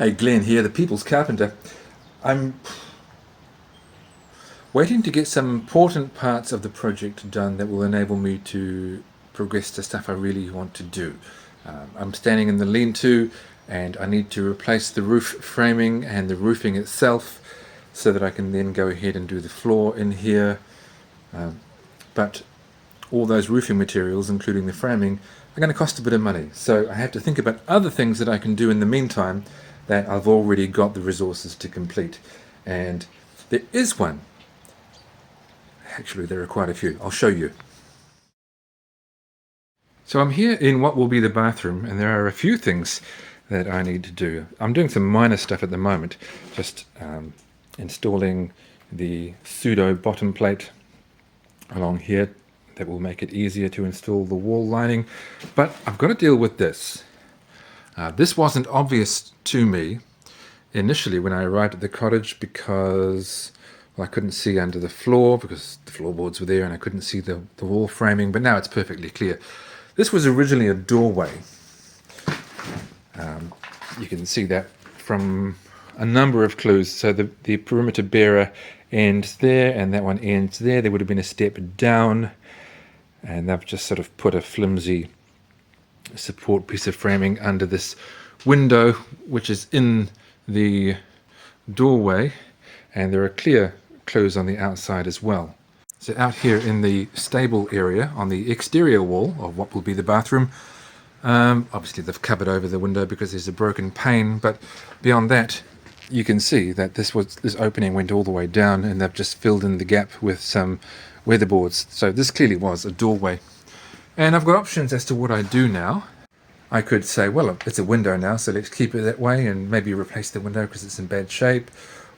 Hey, Glenn here, the People's Carpenter. I'm waiting to get some important parts of the project done that will enable me to progress to stuff I really want to do. I'm standing in the lean-to and I need to replace the roof framing and the roofing itself so that I can then go ahead and do the floor in here. But all those roofing materials, including the framing, are going to cost a bit of money. So I have to think about other things that I can do in the meantime that I've already got the resources to complete. And there is one. Actually, there are quite a few. I'll show you. So I'm here in what will be the bathroom, and there are a few things that I need to do. I'm doing some minor stuff at the moment, just installing the pseudo bottom plate along here that will make it easier to install the wall lining. But I've got to deal with this. This wasn't obvious to me initially when I arrived at the cottage because I couldn't see under the floor because the floorboards were there and I couldn't see the wall framing, but now it's perfectly clear. This was originally a doorway. You can see that from a number of clues. So the perimeter bearer ends there and that one ends there. There would have been a step down, and they've just sort of put a flimsy support piece of framing under this window, which is in the doorway, and there are clear clues on the outside as well. So out here in the stable area on the exterior wall of what will be the bathroom, obviously they've covered over the window because there's a broken pane, but beyond that you can see that this opening went all the way down and they've just filled in the gap with some weatherboards. So this clearly was a doorway. And I've got options as to what I do now. I could say, well, it's a window now, so let's keep it that way and maybe replace the window because it's in bad shape.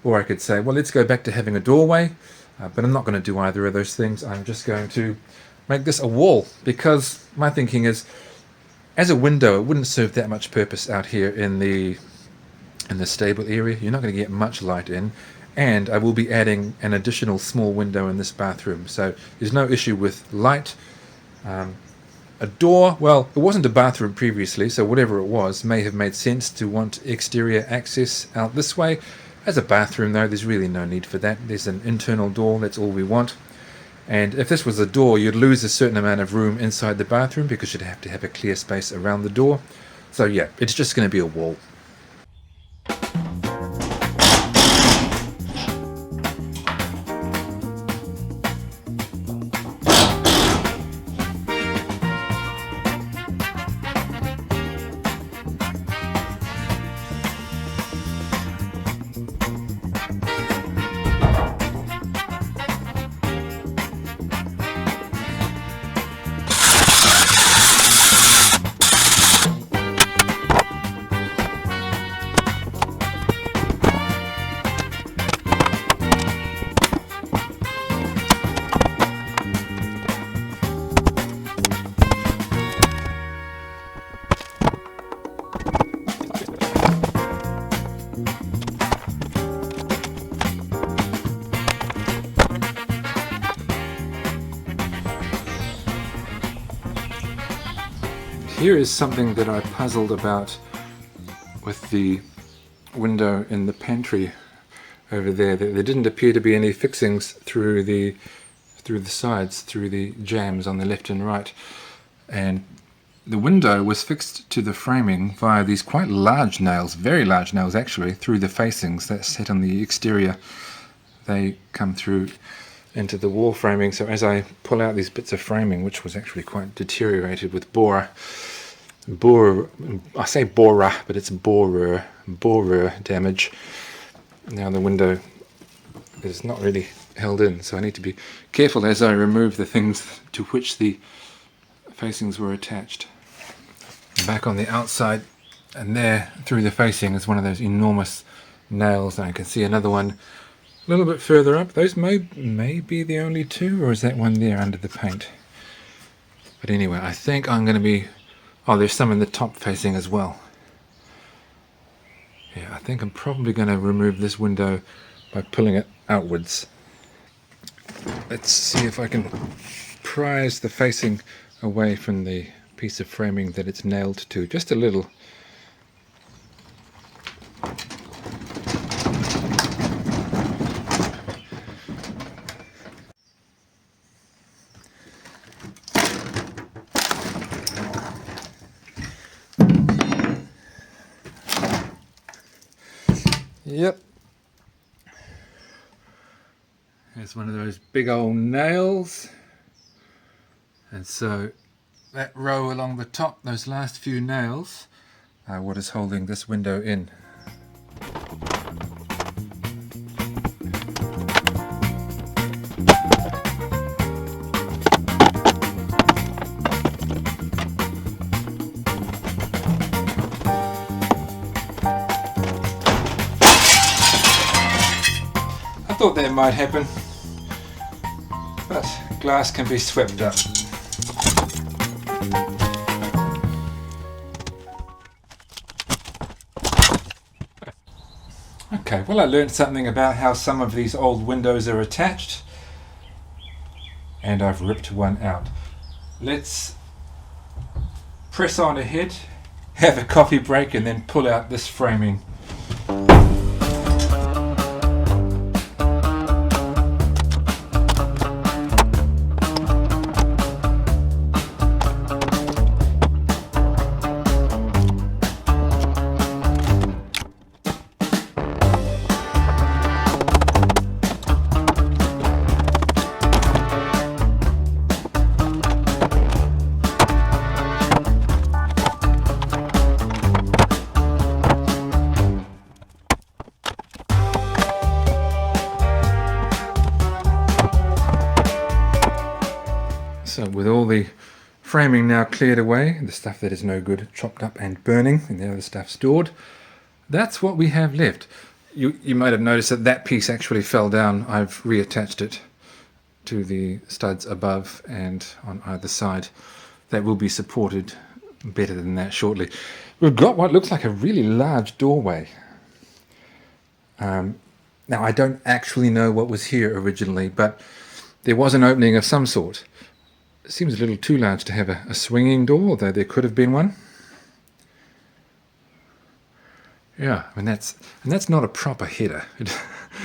Or I could say, well, let's go back to having a doorway, but I'm not going to do either of those things. I'm just going to make this a wall because my thinking is, as a window, it wouldn't serve that much purpose out here in the stable area. You're not going to get much light in, and I will be adding an additional small window in this bathroom, so there's no issue with light. A door, well, it wasn't a bathroom previously, so whatever it was may have made sense to want exterior access out this way. As a bathroom though, there's really no need for that. There's an internal door, that's all we want. And if this was a door, you'd lose a certain amount of room inside the bathroom because you'd have to have a clear space around the door. So yeah, it's just going to be a wall. Here is something that I puzzled about with the window in the pantry over there. There didn't appear to be any fixings through the sides, through the jambs on the left and right. And the window was fixed to the framing via these quite large nails, very large nails actually, through the facings that sit on the exterior. They come through into the wall framing, so as I pull out these bits of framing, which was actually quite deteriorated with I say borer, but it's borer damage. Now the window is not really held in, so I need to be careful as I remove the things to which the facings were attached. Back on the outside, and there through the facing is one of those enormous nails, and I can see another one a little bit further up. Those may be the only two, or is that one there under the paint? But anyway, I think I'm going to be... Oh, there's some in the top facing as well. Yeah, I think I'm probably going to remove this window by pulling it outwards. Let's see if I can prise the facing away from the piece of framing that it's nailed to, just a little. Yep. There's one of those big old nails. And so that row along the top, those last few nails, are what is holding this window in. I thought that might happen, but glass can be swept up. Okay, well, I learned something about how some of these old windows are attached, and I've ripped one out. Let's press on ahead, have a coffee break, and then pull out this framing. So with all the framing now cleared away, the stuff that is no good chopped up and burning, and the other stuff stored, that's what we have left. You might have noticed that that piece actually fell down. I've reattached it to the studs above and on either side. That will be supported better than that shortly. We've got what looks like a really large doorway. Now I don't actually know what was here originally, but there was an opening of some sort. It seems a little too large to have a swinging door, although there could have been one. Yeah, and that's not a proper header.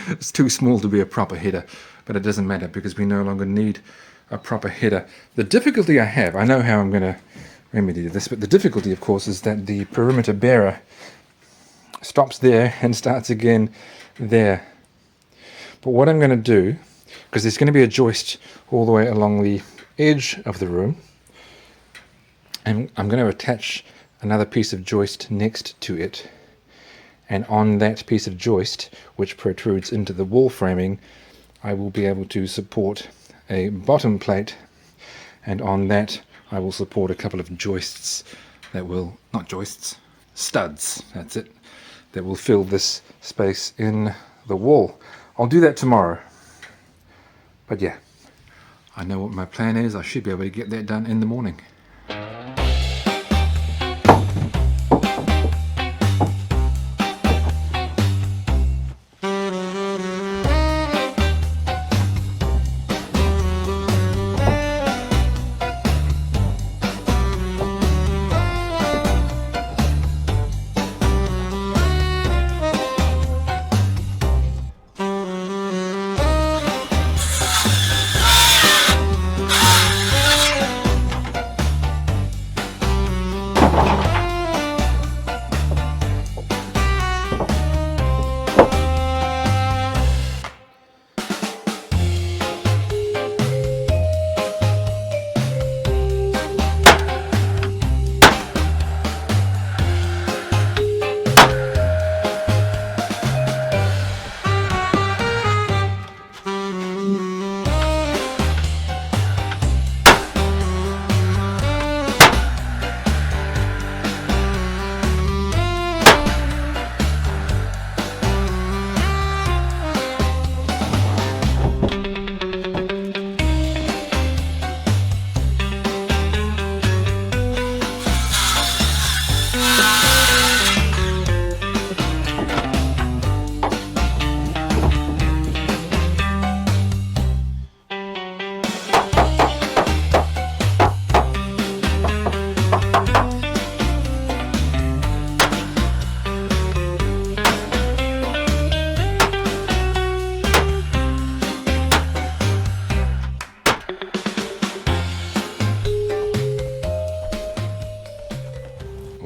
It's too small to be a proper header, but it doesn't matter because we no longer need a proper header. The difficulty I have, I know how I'm going to remedy this, but the difficulty, of course, is that the perimeter bearer stops there and starts again there. But what I'm going to do, because there's going to be a joist all the way along the edge of the room, and I'm going to attach another piece of joist next to it, and on that piece of joist, which protrudes into the wall framing, I will be able to support a bottom plate, and on that I will support a couple of joists that will, not joists, studs, that's it, that will fill this space in the wall. I'll do that tomorrow. But yeah, I know what my plan is. I should be able to get that done in the morning.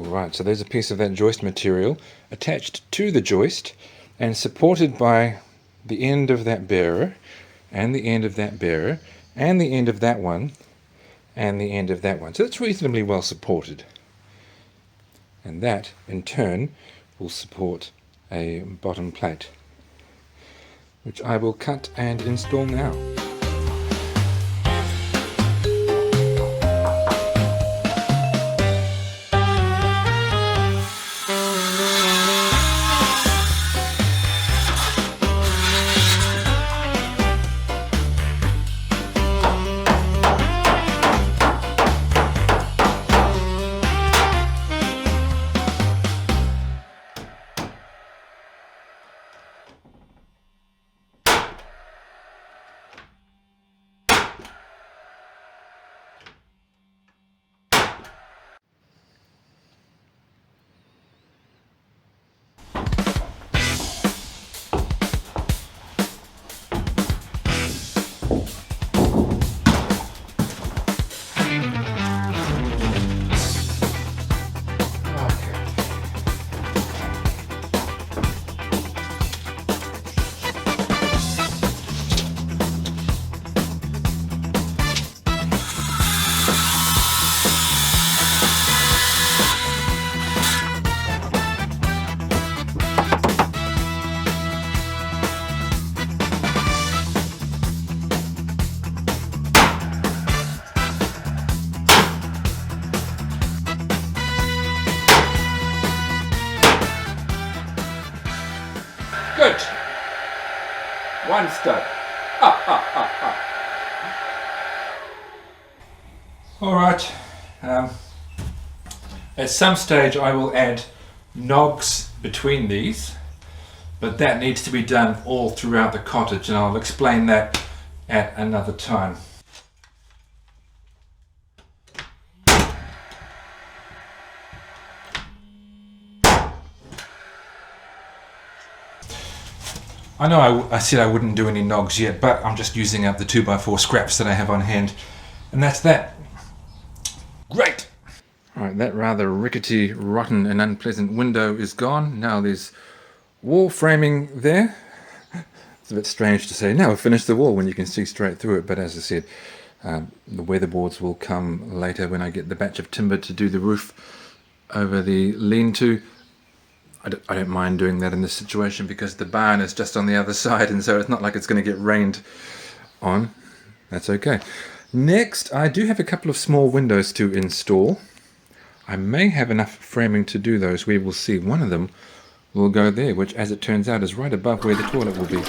Right, so there's a piece of that joist material attached to the joist, and supported by the end of that bearer, and the end of that bearer, and the end of that one, and the end of that one. So it's reasonably well supported. And that, in turn, will support a bottom plate, which I will cut and install now. Good. One stud. All right. At some stage I will add nogs between these, but that needs to be done all throughout the cottage, and I'll explain that at another time. I know I said I wouldn't do any nogs yet, but I'm just using up the 2x4 scraps that I have on hand, and that's that. Great! Alright, that rather rickety, rotten and unpleasant window is gone. Now there's wall framing there. It's a bit strange to say, now we've finished the wall when you can see straight through it, but as I said, the weatherboards will come later when I get the batch of timber to do the roof over the lean-to. I don't mind doing that in this situation because the barn is just on the other side, and so it's not like it's going to get rained on. That's okay. Next, I do have a couple of small windows to install. I may have enough framing to do those. We will see. One of them will go there, which as it turns out is right above where the toilet will be.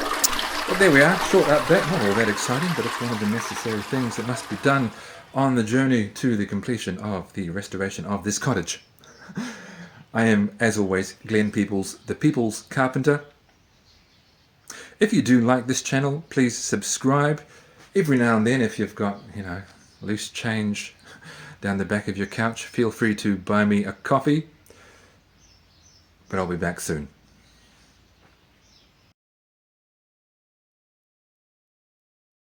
But there we are, short update, not all that exciting, but it's one of the necessary things that must be done on the journey to the completion of the restoration of this cottage. I am, as always, Glenn Peoples, the People's Carpenter. If you do like this channel, please subscribe. Every now and then, if you've got, loose change down the back of your couch, feel free to buy me a coffee. But I'll be back soon.